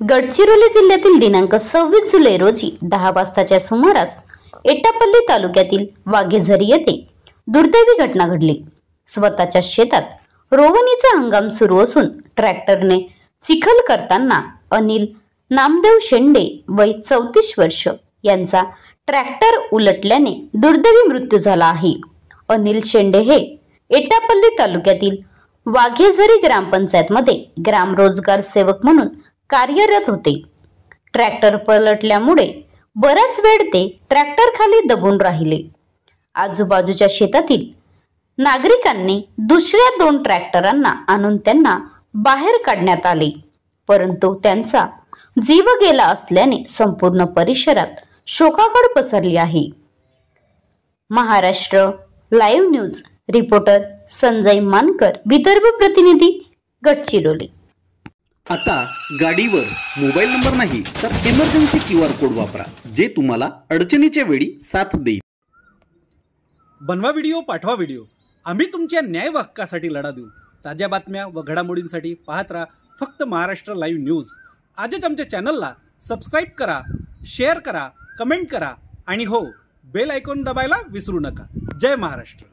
गडचिरोली जिल्ह्यातील दिनांक 26 जुलै रोजी 10 वाजताच्या सुमारास एटापल्ली तालुक्यातील वाघेझरी येथे दुर्दैवी घटना घडली। स्वतःच्या शेतात रोवणीचा हंगाम सुरू असून ट्रॅक्टरने चिखल करताना अनिल नामदेव शेंडे वय 34 वर्ष यांचा ट्रॅक्टर उलटल्याने दुर्दैवी मृत्यू झाला आहे। अनिल शेंडे हे एटापल्ली तालुक्यातील वाघेझरी ग्रामपंचायत मध्ये ग्राम रोजगार सेवक म्हणून कार्यरत होते। ट्रॅक्टर पलटल्यामुळे बराच वेळ ते ट्रॅक्टर खाली दबून राहिले। आजूबाजूच्या शेतातील नागरिकांनी दुसऱ्या 2 ट्रॅक्टरांना आणून त्यांना बाहेर काढण्यात आले, परंतु त्यांचा जीव गेला असल्याने संपूर्ण परिसरात शोकाकळ पसरली आहे। Maharashtra live news reporter Sanjay Mankar, Vidarbha प्रतिनिधी, गडचिरोली। आता गाडीवर मोबाईल नंबर नाही तर इमर्जन्सी QR कोड वापरा, जे तुम्हाला अडचणीच्या वेळी साथ देईल। बनवा व्हिडिओ, पाठवा व्हिडिओ, आम्ही तुमच्या न्याय हक्कासाठी लढा देऊ। ताज्या बातम्या व घडामोडींसाठी पाहत राहा फक्त महाराष्ट्र लाईव्ह न्यूज। आजच आमच्या चॅनलला सबस्क्राईब करा, शेअर करा, कमेंट करा आणि हो, बेल आयकॉन दबायला विसरू नका। जय महाराष्ट्र।